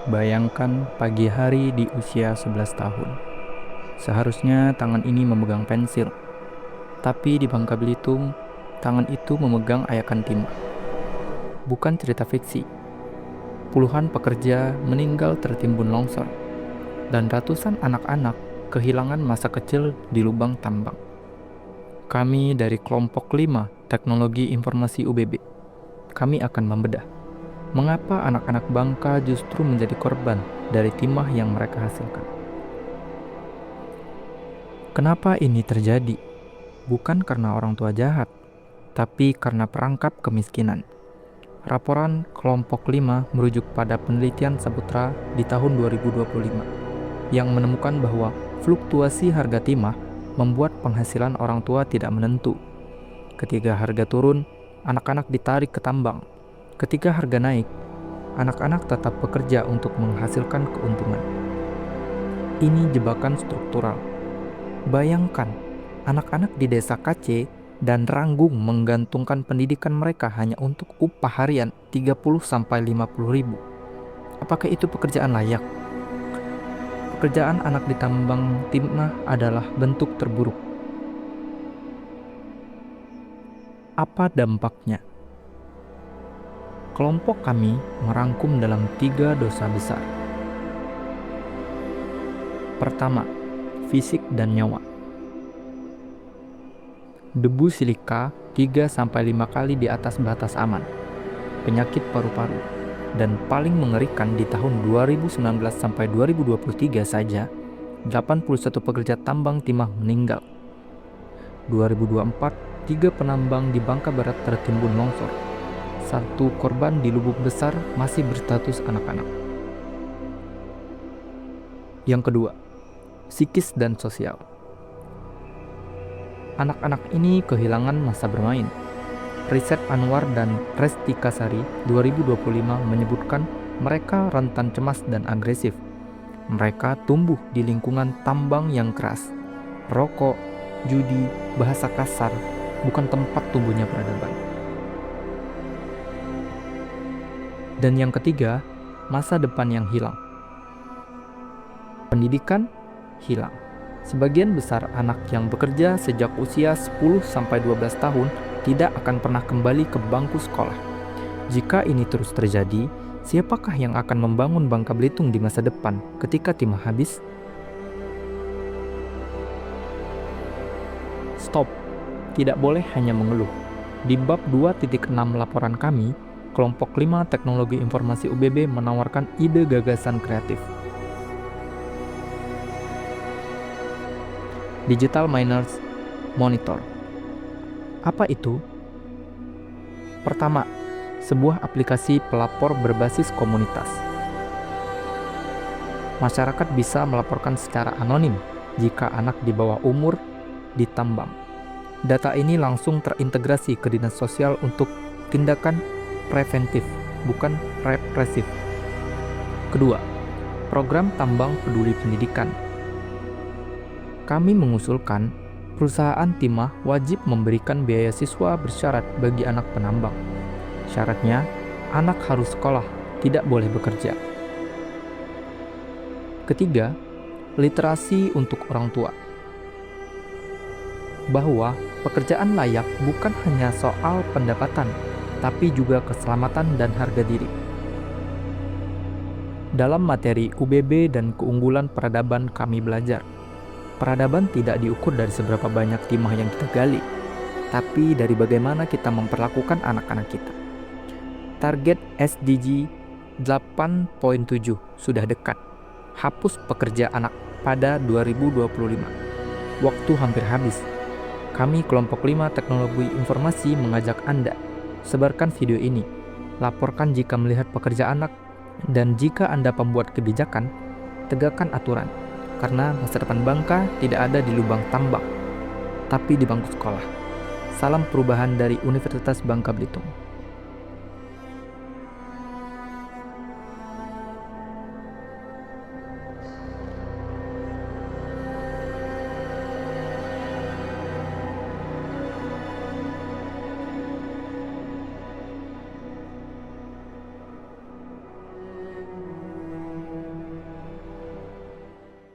Bayangkan pagi hari di usia 11 tahun. Seharusnya tangan ini memegang pensil. Tapi di Bangka Belitung, tangan itu memegang ayakan timah. Bukan cerita fiksi. Puluhan pekerja meninggal tertimbun longsor. Dan ratusan anak-anak kehilangan masa kecil di lubang tambang. Kami dari kelompok 5 Teknologi Informasi UBB. Kami akan membedah mengapa anak-anak Bangka justru menjadi korban dari timah yang mereka hasilkan. Kenapa ini terjadi? Bukan karena orang tua jahat, tapi karena perangkap kemiskinan. Laporan kelompok 5 merujuk pada penelitian Saputra di tahun 2025 yang menemukan bahwa fluktuasi harga timah membuat penghasilan orang tua tidak menentu. Ketika harga turun, anak-anak ditarik ke tambang. Ketika harga naik, anak-anak tetap bekerja untuk menghasilkan keuntungan. Ini jebakan struktural. Bayangkan, anak-anak di desa Kace dan Ranggung menggantungkan pendidikan mereka hanya untuk upah harian 30-50 ribu. Apakah itu pekerjaan layak? Pekerjaan anak di tambang timah adalah bentuk terburuk. Apa dampaknya? Kelompok kami merangkum dalam 3 dosa besar. Pertama, fisik dan nyawa. Debu silika 3-5 kali di atas batas aman. Penyakit paru-paru. Dan paling mengerikan di tahun 2019 sampai 2023 saja, 81 pekerja tambang timah meninggal. 2024, 3 penambang di Bangka Barat tertimbun longsor. 1 korban di Lubuk Besar masih berstatus anak-anak. Yang kedua, psikis dan sosial. Anak-anak ini kehilangan masa bermain. Riset Anwar dan Resti Kasari 2025 menyebutkan mereka rentan cemas dan agresif. Mereka tumbuh di lingkungan tambang yang keras. Rokok, judi, bahasa kasar bukan tempat tumbuhnya peradaban. Dan yang ketiga, masa depan yang hilang. Pendidikan hilang. Sebagian besar anak yang bekerja sejak usia 10-12 tahun tidak akan pernah kembali ke bangku sekolah. Jika ini terus terjadi, siapakah yang akan membangun Bangka Belitung di masa depan ketika timah habis? Stop. Tidak boleh hanya mengeluh. Di bab 2.6 laporan kami, kelompok 5 Teknologi Informasi UBB menawarkan ide gagasan kreatif. Digital Miners Monitor. Apa itu? Pertama, sebuah aplikasi pelapor berbasis komunitas. Masyarakat bisa melaporkan secara anonim jika anak di bawah umur ditambang. Data ini langsung terintegrasi ke dinas sosial untuk tindakan preventif, bukan represif. Kedua, program tambang peduli pendidikan. Kami mengusulkan perusahaan timah wajib memberikan biaya siswa bersyarat bagi anak penambang. Syaratnya, anak harus sekolah, tidak boleh bekerja. Ketiga, literasi untuk orang tua. Bahwa pekerjaan layak bukan hanya soal pendapatan, tapi juga keselamatan dan harga diri. Dalam materi UBB dan keunggulan peradaban kami belajar, peradaban tidak diukur dari seberapa banyak timah yang kita gali, tapi dari bagaimana kita memperlakukan anak-anak kita. Target SDG 8.7 sudah dekat. Hapus pekerja anak pada 2025. Waktu hampir habis. Kami kelompok 5 Teknologi Informasi mengajak Anda, sebarkan video ini, laporkan jika melihat pekerja anak, dan jika Anda pembuat kebijakan, tegakkan aturan. Karena masa depan Bangka tidak ada di lubang tambang, tapi di bangku sekolah. Salam perubahan dari Universitas Bangka Belitung.